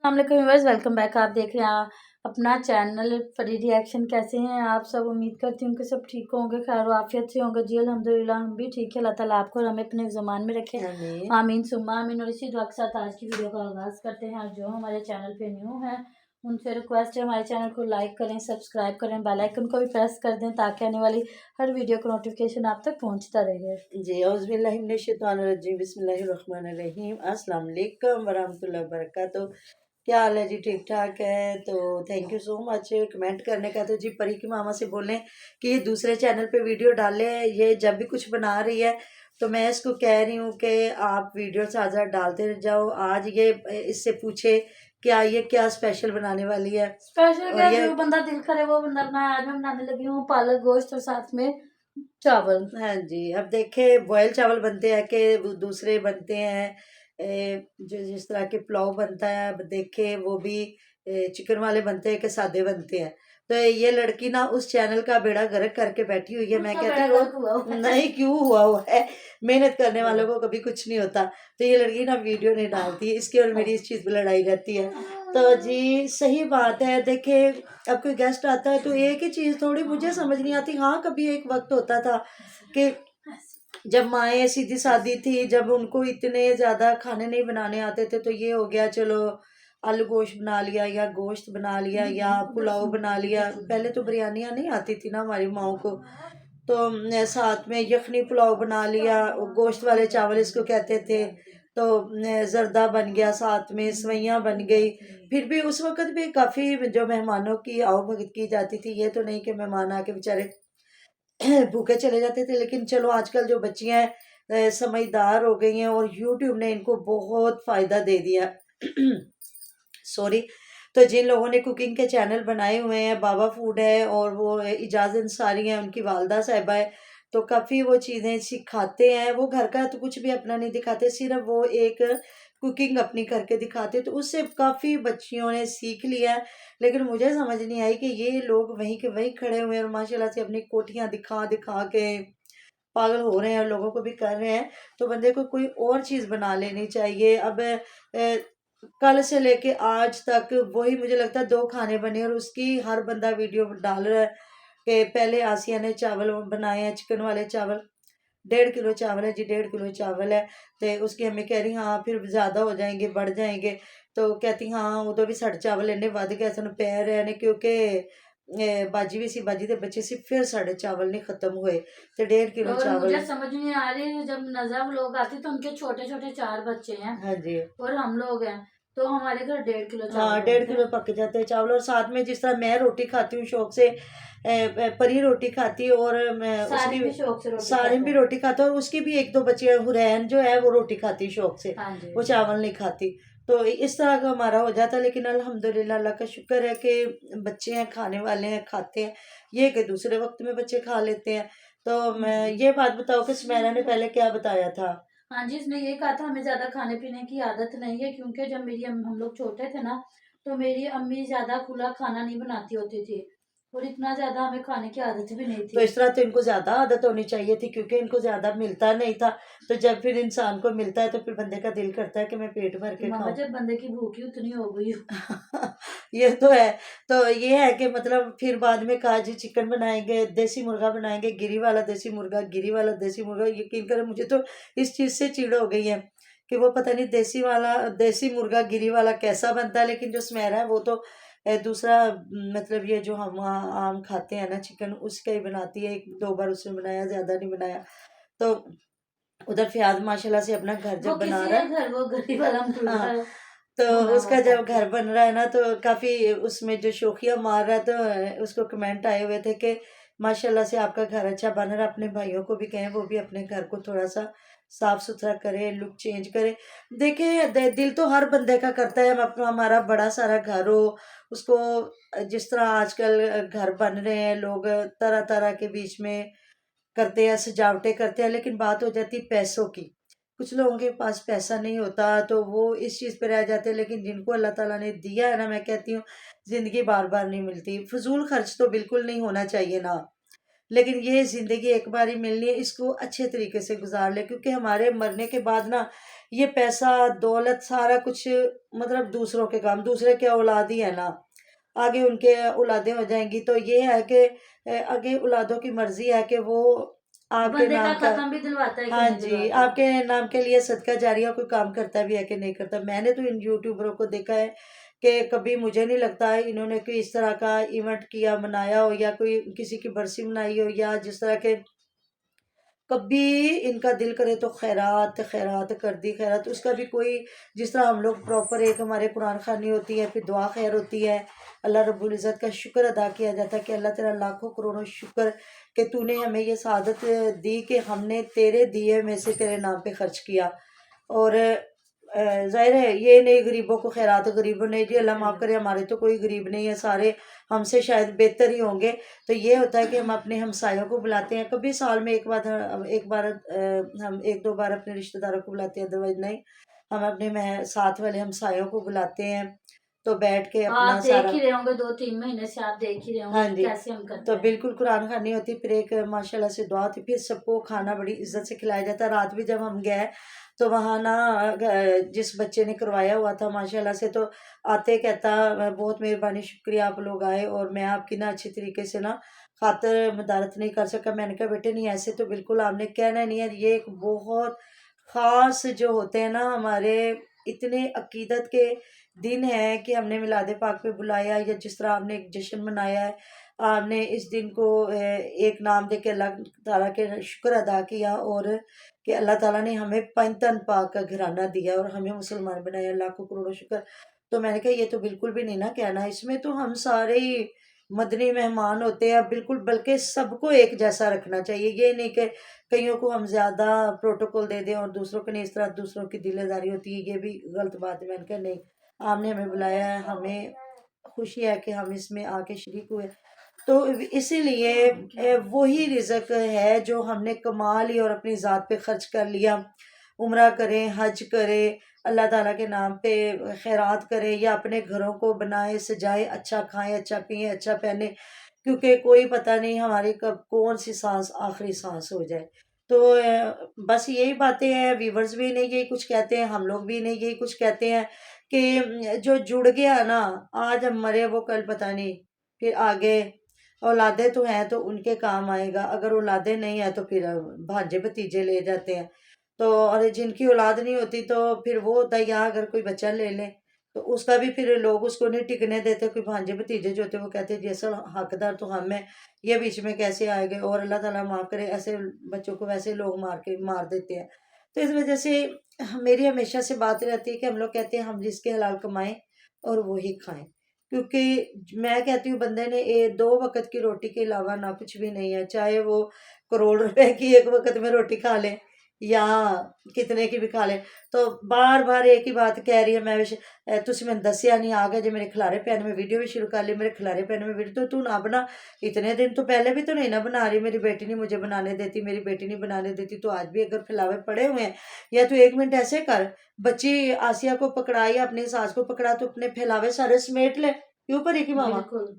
Viewers, welcome back. आप देख रहे हैं अपना चैनल फरी रिएक्शन। कैसे हैं आप सब? उम्मीद करती हूँ कि सब ठीक होंगे, खैर आफियत से होंगे जी। अल्हम्दुलिल्लाह हम भी ठीक है। अल्लाह ताला आपको और हमें अपने ज़मान में रखे, आमीन सुम्मा आमीन। और इसी दुआ के साथ आज की वीडियो का आगाज़ करते हैं। जो हमारे चैनल पे न्यू है उनसे रिक्वेस्ट है हमारे चैनल को लाइक करें, सब्सक्राइब करें, बेल आइकन को भी प्रेस कर दें ताकि आने वाली हर वीडियो का नोटिफिकेशन आप तक पहुँचता रहे जी। औज़ुबिल्लाहि मिनश्शैतानिर्रजीम, बिस्मिल्लाहिर्रहमानिर्रहीम। अस्सलाम वालेकुम वरहमतुल्लाहि वबरकातुहू। क्या हाल है जी? ठीक ठाक है? तो thank you so much comment करने का। तो जी परी की मामा से बोलें कि ये दूसरे चैनल पे वीडियो डाले। ये जब भी कुछ बना रही है तो मैं इसको कह रही हूँ कि आप वीडियो ज़्यादा डालते जाओ। आज ये इससे पूछे क्या ये क्या स्पेशल बनाने वाली है। स्पेशल और क्या, ये जो बंदा दिल करे वो बंदा बनाए। आज मैं बनाने लगी हूँ पालक गोश्त और साथ में चावल। हाँ जी, अब देखे बॉयल चावल बनते हैं कि वो दूसरे बनते हैं, जो जिस तरह के पुलाव बनता है। अब देखे वो भी चिकन वाले बनते हैं कि सादे बनते हैं। तो ये लड़की ना उस चैनल का बेड़ा गर्क करके बैठी हुई है। मैं उसका कहती बेड़ा हूँ गर्क हुआ हुआ है। नहीं, क्यों हुआ हुआ है? मेहनत करने वालों को कभी कुछ नहीं होता। तो ये लड़की ना वीडियो नहीं डालती, इसकी और मेरी इस चीज़ पे लड़ाई रहती है। तो जी सही बात है। देखे अब कोई गेस्ट आता है तो एक ही चीज़ थोड़ी मुझे समझ नहीं आती। हाँ, कभी एक वक्त होता था कि जब माएँ सीधी-सादी थी, जब उनको इतने ज़्यादा खाने नहीं बनाने आते थे, तो ये हो गया चलो आलू गोश्त बना लिया या गोश्त बना लिया या पुलाव बना लिया। पहले तो बिरयानियाँ नहीं आती थी ना हमारी माँओं को, तो साथ में यखनी पुलाव बना लिया, गोश्त वाले चावल इसको कहते थे। तो ज़र्दा बन गया, साथ में सेवइयाँ बन गई। फिर भी उस वक़्त भी काफ़ी जो मेहमानों की आओ-भगत की जाती थी। ये तो नहीं कि मेहमान आके बेचारे भूखे चले जाते थे। लेकिन चलो आजकल जो बच्चियां हैं समझदार हो गई हैं और यूट्यूब ने इनको बहुत फ़ायदा दे दिया। सॉरी। तो जिन लोगों ने कुकिंग के चैनल बनाए हुए हैं, बाबा फूड है और वो इजाज़ अंसारी हैं, उनकी वालदा साहिबा है, तो काफ़ी वो चीज़ें सिखाते हैं। वो घर का तो कुछ भी अपना नहीं दिखाते, सिर्फ वो एक कुकिंग अपनी करके दिखाते, तो उससे काफ़ी बच्चियों ने सीख लिया है। लेकिन मुझे समझ नहीं आई कि ये लोग वहीं के वहीं खड़े हुए हैं और माशाल्लाह से अपनी कोठियाँ दिखा दिखा के पागल हो रहे हैं और लोगों को भी कर रहे हैं। तो बंदे को कोई और चीज़ बना लेनी चाहिए। अब कल से लेके आज तक वही मुझे लगता है 2 खाने बने और उसकी हर बंदा वीडियो डाल रहा है कि पहले आसिया ने चावल बनाए हैं, चिकन वाले चावल। 1.5 किलो चावल है जी, 1.5 किलो चावल है। तो उसकी अम्मी कह रही हाँ फिर ज़्यादा हो जाएंगे, बढ़ जाएंगे। तो कहती हाँ उदो भी साढ़े चावल इन्ने वध गए सन पै रहे ने, क्योंकि बाजी भी सी, बाजी के बच्चे सी, फिर साढ़े चावल नहीं खत्म हुए। तो 1.5 किलो और चावल। मुझे समझ नहीं आ रही, जब नजब लोग आते तो उनके छोटे छोटे 4 बच्चे हैं हाँ जी। और हम लोग हैं, तो हमारे घर 1.5 किलो हाँ, चावल 1.5 किलो बनते पक जाते हैं चावल। और साथ में जिस तरह मैं रोटी खाती हूँ शौक से, परी रोटी खाती है और मैं हैं। सारी उसकी भी शौक से रोटी सारिम खाते भी हैं। रोटी खाता है और उसकी भी 1-2 बच्चे हैं। हुरैन जो है वो रोटी खाती है शौक से, हाँ जी। वो चावल नहीं खाती। तो इस तरह का हमारा हो जाता है। लेकिन अल्हम्दुलिल्लाह अल्लाह का शुक्र है कि बच्चे हैं, खाने वाले हैं, खाते हैं। ये कि दूसरे वक्त में बच्चे खा लेते हैं। तो मैं ये बात बताओ कि सुमैरा ने पहले क्या बताया था? हाँ जी, इसने ये कहा था हमें ज्यादा खाने पीने की आदत नहीं है, क्योंकि जब हम लोग छोटे थे ना, तो मेरी अम्मी ज्यादा खुला खाना नहीं बनाती होती थी और इतना ज्यादा हमें खाने की आदत भी नहीं तो थी। इस तरह तो इनको ज़्यादा आदत होनी चाहिए थी, क्योंकि इनको ज़्यादा मिलता नहीं था। तो जब फिर इंसान को मिलता है तो फिर बंदे का दिल करता है कि मैं पेट भर कि के मामा खाऊं। जब बंदे की भूख ही उतनी हो गई हो। ये तो है। तो ये है कि मतलब फिर बाद में कहा जी चिकन बनाएंगे, देसी मुर्गा बनाएंगे, गिरी वाला देसी मुर्गा, गिरी वाला देसी मुर्गा। यकीन करें मुझे तो इस चीज़ से चिढ़ हो गई है कि वो पता नहीं देसी मुर्गा गिरी वाला कैसा बनता है। लेकिन जो सुमेरा है वो तो दूसरा मतलब ये जो हम आम खाते हैं ना चिकन, उसका ही बनाती है। 1-2 बार उसने बनाया, ज़्यादा नहीं बनाया। तो उधर फ़याज़ माशाल्लाह से अपना घर वो जब बना किसी रहा का है। घर, वो गरीब वाला हाँ, मुर्गा तो भुना हुआ उसका जब खाते घर हैं। बन रहा है ना तो काफ़ी उसमें जो शोखियाँ मार रहा है, तो उसको कमेंट आए हुए थे कि माशाल्लाह से आपका घर अच्छा बन रहा है। अपने भाइयों को भी कहें वो भी अपने घर को थोड़ा-सा साफ-सुथरा करें, लुक चेंज करें। देखिए दिल तो हर बंदे का करता है हम अपना हमारा बड़ा सारा घर हो, उसको जिस तरह आजकल घर बन रहे हैं लोग तरह-तरह के बीच में करते हैं, सजावटें करते हैं। लेकिन बात हो जाती है पैसों की। कुछ लोगों के पास पैसा नहीं होता तो वो इस चीज़ पे रह जाते हैं। लेकिन जिनको अल्लाह ताला ने दिया है ना, मैं कहती हूँ ज़िंदगी बार-बार नहीं मिलती। फ़िज़ूल खर्च तो बिल्कुल नहीं होना चाहिए ना। लेकिन ये ज़िंदगी एक बार ही मिलनी है, इसको अच्छे तरीके से गुज़ार लें, क्योंकि हमारे मरने के बाद ना ये पैसा दौलत सारा कुछ मतलब दूसरों के काम, दूसरे के औलाद ही है ना, आगे उनके औलादें हो जाएंगी। तो ये है कि आगे औलादों की मर्जी है कि वो आपके बंदे का नाम का, खत्म भी दिलवाता है कि हाँ नहीं जी, दिलवाता। आपके नाम के लिए सदका जारिया कोई काम करता भी है कि नहीं करता। मैंने तो इन यूट्यूबरों को देखा है कि कभी मुझे नहीं लगता है इन्होंने कोई इस तरह का इवेंट किया, मनाया हो, या कोई किसी की बरसी मनाई हो, या जिस तरह के कभी इनका दिल करे तो खैरात खैरात कर दी, खैरात उसका भी कोई, जिस तरह हम लोग प्रॉपर एक हमारे कुरान खानी होती है, फिर दुआ खैर होती है, अल्लाह रब्बुल इज़्ज़त का शुक्र अदा किया जाता है कि अल्लाह तेरा लाखों करोड़ों शुक्र कि तूने हमें ये सादत दी कि हमने तेरे दिए में से तेरे नाम पे खर्च किया। और ज़ाहिर है ये नहीं गरीबों को खैरात, गरीबों ने जी अल्लाह माफ़ करे, हमारे तो कोई गरीब नहीं है, सारे हमसे शायद बेहतर ही होंगे। तो ये होता है कि हम अपने हमसायों को बुलाते हैं, कभी साल में एक बार हम एक दो बार अपने रिश्तेदारों को बुलाते हैं, अदरवाइज नहीं। हम अपने साथ वाले हमसायों को बुलाते हैं, तो बैठ के अपना आप देख सारा, ही रहे होंगे, 2-3 महीने से आप देख ही रहे होंगे हाँ कि जी, कैसे हम करते तो हैं। बिल्कुल कुरान खानी होती, फिर एक माशाल्लाह से दुआ थी, फिर सबको खाना बड़ी इज्जत से खिलाया जाता। रात भी जब हम गए तो वहाँ ना जिस बच्चे ने करवाया हुआ था माशाल्लाह से, तो आते कहता बहुत मेहरबानी, शुक्रिया आप लोग आए और मैं आपकी ना अच्छी तरीके से ना खातर मदारत नहीं कर सका। मैंने कहा बेटे नहीं, ऐसे तो बिल्कुल आपने कहना नहीं है, ये एक बहुत ख़ास जो होते हैं ना हमारे, इतने अकीदत के दिन है कि हमने मिलाद पाक पे बुलाया, या जिस तरह आपने एक जश्न मनाया है, आपने इस दिन को एक नाम दे के अल्लाह ताला के शुक्र अदा किया, और कि अल्लाह ताला ने हमें पंजतन पाक का घराना दिया और हमें मुसलमान बनाया, लाखों करोड़ों शुक्र। तो मैंने कहा ये तो बिल्कुल भी नहीं ना कहना, इसमें तो हम सारे ही मदनी मेहमान होते हैं बिल्कुल, बल्कि सबको एक जैसा रखना चाहिए। ये नहीं कि कईयों को हम ज़्यादा प्रोटोकॉल दे दें और दूसरों को नहीं, इस तरह दूसरों की दिलेदारी होती है, ये भी गलत बात है। मैंने कहा नहीं, आपने हमें बुलाया है, हमें खुशी है कि हम इसमें आके शरीक हुए। तो इसीलिए वही रिज़्क है जो हमने कमा लिया और अपनी ज़ात पे खर्च कर लिया। उम्रा करें, हज करें, अल्लाह ताला के नाम पे खैरात करें, या अपने घरों को बनाए सजाए, अच्छा खाएं, अच्छा पिएं, अच्छा पहने, क्योंकि कोई पता नहीं हमारी कब कौन सी सांस आखिरी सांस हो जाए। तो बस यही बातें हैं, व्यूवर्स भी इन्हें यही कुछ कहते हैं, हम लोग भी इन्हें यही कुछ कहते हैं कि जो जुड़ गया ना, आज हम मरे वो कल पता नहीं, फिर आगे औलादे तो हैं तो उनके काम आएगा, अगर औलादे नहीं है तो फिर भांजे भतीजे ले जाते हैं। तो और जिनकी औलाद नहीं होती तो फिर वो होता है, यहाँ अगर कोई बच्चा ले ले तो उसका भी फिर लोग उसको नहीं टिकने देते। कोई भांजे भतीजे जो होते हैं वो कहते हैं जी असल हकदार तो हम हैं, ये बीच में कैसे आए गए, और अल्लाह ताला माफ़ करे ऐसे बच्चों को वैसे लोग मार देते हैं। तो इस वजह से मेरी हमेशा से बात रहती है कि हम लोग कहते हैं हम जिसके हलाल कमाएं और वही खाएं, क्योंकि मैं कहती हूँ बंदे ने दो वक्त की रोटी के अलावा ना कुछ भी नहीं है, चाहे वो करोड़ रुपए की एक वक्त में रोटी खा ले या कितने की भी खा ले। तो बार बार एक ही बात कह रही है, मैं तुझ मैंने दसिया नहीं, आ गया जो मेरे खिलारे पैन में वीडियो भी शुरू कर ली, मेरे खिलारे पैन में वीडियो, तो तू ना बना, इतने दिन तो पहले भी तो नहीं ना बना रही, मेरी बेटी नहीं मुझे बनाने देती, मेरी बेटी नहीं बनाने देती, तो आज भी अगर फैलावे पड़े हुए हैं, या तू 1 मिनट ऐसे कर, बच्ची आसिया को पकड़ा या अपनी सास को पकड़ा तो अपने फैलावे सारे समेट ले, क्यों परी की मामा, बिल्कुल।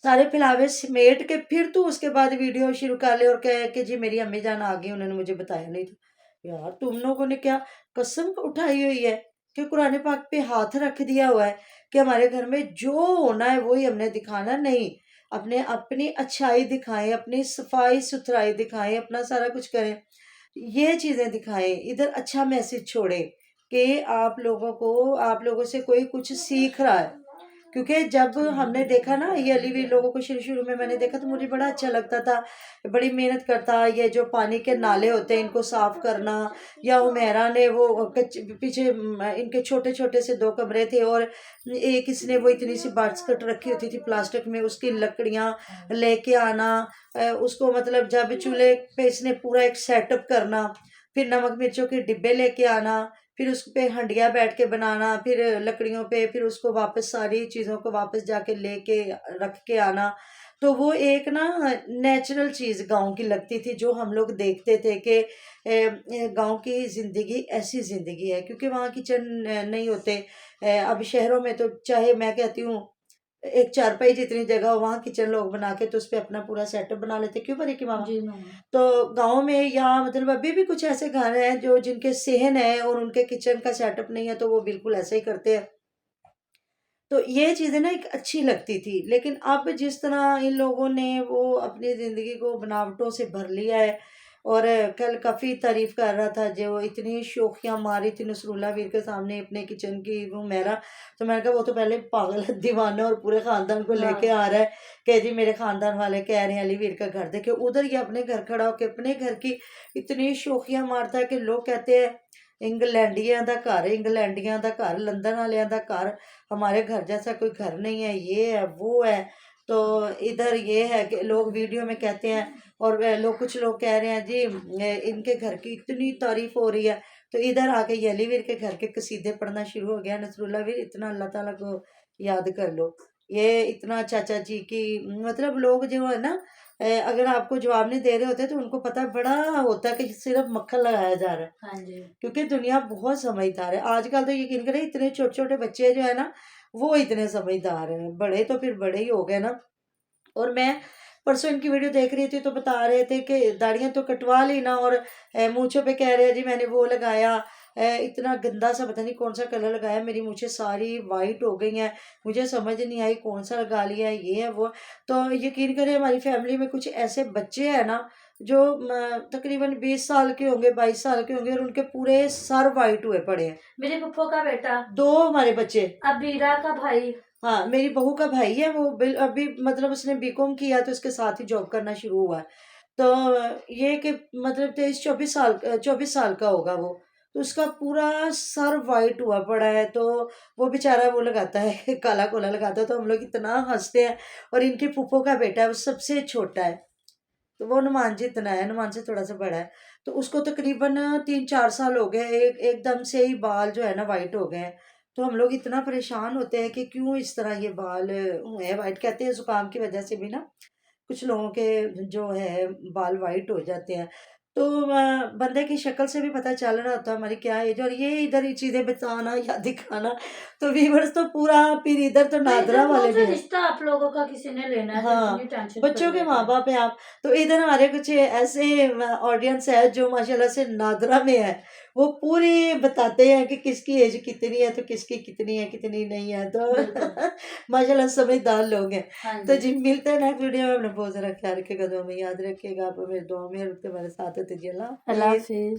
सारे फैलावे समेट के फिर तू उसके बाद वीडियो शुरू कर ले और कह कि जी मेरी अम्मी जान आ गई, उन्होंने मुझे बताया नहीं था। यार तुम लोगों ने क्या कसम उठाई हुई है कि कुरान पाक पे हाथ रख दिया हुआ है कि हमारे घर में जो होना है वही हमने दिखाना, नहीं अपने अपनी अच्छाई दिखाएं, अपनी सफाई सुथराई दिखाएं, अपना सारा कुछ करें, ये चीज़ें दिखाएं, इधर अच्छा मैसेज छोड़ें कि आप लोगों से कोई कुछ सीख रहा है। क्योंकि जब हमने देखा ना ये अली लोगों को, शुरू शुरू में मैंने देखा तो मुझे बड़ा अच्छा लगता था, बड़ी मेहनत करता, ये जो पानी के नाले होते हैं इनको साफ करना, या हुमैरा ने वो पीछे इनके छोटे छोटे से 2 कमरे थे, और एक इसने वो इतनी सी बास्केट रखी होती थी प्लास्टिक में, उसकी लकड़ियाँ लेके आना, उसको मतलब जब चूल्हे पे इसने पूरा एक सेटअप करना, फिर नमक मिर्चों के डिब्बे लेके आना, फिर उस पे हंडिया बैठ के बनाना, फिर लकड़ियों पे, फिर उसको वापस सारी चीज़ों को वापस जाके लेके रख के आना। तो वो एक ना नेचुरल चीज़ गांव की लगती थी, जो हम लोग देखते थे कि गांव की ज़िंदगी ऐसी ज़िंदगी है, क्योंकि वहाँ किचन नहीं होते। अब शहरों में तो चाहे मैं कहती हूँ एक चारपाई जितनी जगह हो वहाँ किचन लोग बना के तो उस पे अपना पूरा सेटअप बना लेते, क्यों परी की मामा? जी मामा। तो गाँव में या मतलब अभी भी कुछ ऐसे घर हैं जो जिनके सेहन है और उनके किचन का सेटअप नहीं है, तो वो बिल्कुल ऐसे ही करते हैं। तो ये चीज़ें ना एक अच्छी लगती थी, लेकिन अब जिस तरह इन लोगों ने वो अपनी ज़िंदगी को बनावटों से भर लिया है। और कल काफ़ी तारीफ कर रहा था जो इतनी शोखियाँ मारी थी नसरुल्ला वीर के सामने अपने किचन की वो मेरा, तो मैंने कहा वो तो पहले पागल है, दीवाना, और पूरे ख़ानदान को लेके हाँ आ रहा है कि जी मेरे ख़ानदान वाले कह रहे हैं अली वीर का घर देखे। उधर ये अपने घर खड़ा होकर अपने घर की इतनी शोखियाँ मारता है कि लोग कहते हैं इंग्लैंडियां दा घर, इंग्लैंडियां दा घर, लंदन वालियां दा घर, हमारे घर जैसा कोई घर नहीं है, ये है वो है। तो इधर ये है कि लोग वीडियो में कहते हैं, और लोग कुछ लोग कह रहे हैं जी इनके घर की इतनी तारीफ हो रही है, तो इधर आके ये अली वीर के घर के कसीदे पढ़ना शुरू हो गया। नसरुल्ला वीर इतना अल्लाह ताला को याद कर लो, ये इतना चाचा जी की, मतलब लोग जो है ना अगर आपको जवाब नहीं दे रहे होते तो उनको पता बड़ा होता है कि सिर्फ मक्खन लगाया जा रहा है, हाँ जी। क्योंकि दुनिया बहुत समझदार है आजकल। तो यकीन करें इतने छोटे छोटे बच्चे जो है ना वो इतने समझदार हैं, बड़े तो फिर बड़े ही हो गए ना। और मैं परसों इनकी वीडियो देख रही थी तो बता रहे थे कि दाढ़ियां तो कटवा ली ना, और मूंछों पे कह रहे हैं जी मैंने वो लगाया, इतना गंदा सा पता नहीं कौन सा कलर लगाया, मेरी मूछें सारी वाइट हो गई हैं, मुझे समझ नहीं आई कौन सा लगा लिया है, ये है वो। तो यकीन करें हमारी फैमिली में कुछ ऐसे बच्चे हैं ना जो तकरीबन 20 साल के होंगे, 22 साल के होंगे, और उनके पूरे सर वाइट हुए पड़े हैं। मेरे पप्पो का बेटा, दो हमारे बच्चे, अबीरा का भाई। हाँ मेरी बहू का भाई है, वो अभी मतलब उसने बीकॉम किया तो उसके साथ ही जॉब करना शुरू हुआ है। तो ये कि मतलब 23-24 साल 24 साल का होगा वो, तो उसका पूरा सर वाइट हुआ पड़ा है। तो वो बेचारा वो लगाता है काला कोला लगाता है, तो हम लोग इतना हंसते हैं। और इनके फूफो का बेटा है वो सबसे छोटा है, तो वो हनुमान जितना है, हनुमान से थोड़ा सा बड़ा है। तो उसको तकरीबन 3-4 साल हो गए, एकदम से ही बाल जो है ना वाइट हो गए हैं। तो हम लोग इतना परेशान होते हैं कि क्यों इस तरह ये बाल हुए हैं वाइट। कहते हैं जुकाम की वजह से भी ना कुछ लोगों के जो है बाल वाइट हो जाते हैं। तो बंदे की शक्ल से भी पता चल रहा होता है हमारी क्या एज, और ये इधर ही चीजें बताना या दिखाना, तो व्यूवर्स तो पूरा फिर इधर तो नहीं, नादरा इधर वाले कौन सा भी हैं। रिश्ता आप लोगों का किसी ने लेना है, तो हाँ, इतनी टेंशन बच्चों कर के लेते माँ हैं। बाप हैं आप। तो इधर हमारे कुछ ऐसे ऑडियंस है जो माशाल्लाह से नादरा में है, वो पूरी बताते हैं कि किसकी एज कितनी है तो किसकी कितनी है कितनी नहीं है। तो बिल्कुल। माशाल्लाह समझदार लोग हैं। हाँ तो जी। जी मिलते हैं नेक्स्ट वीडियो में, अपना बहुत सारा ख्याल रखेगा, दुआ में याद रखिएगा, आप मेरे दुआ में रखते हमारे साथ होते जी। अल्लाह अल्लाह हाफिज़। हाफिज।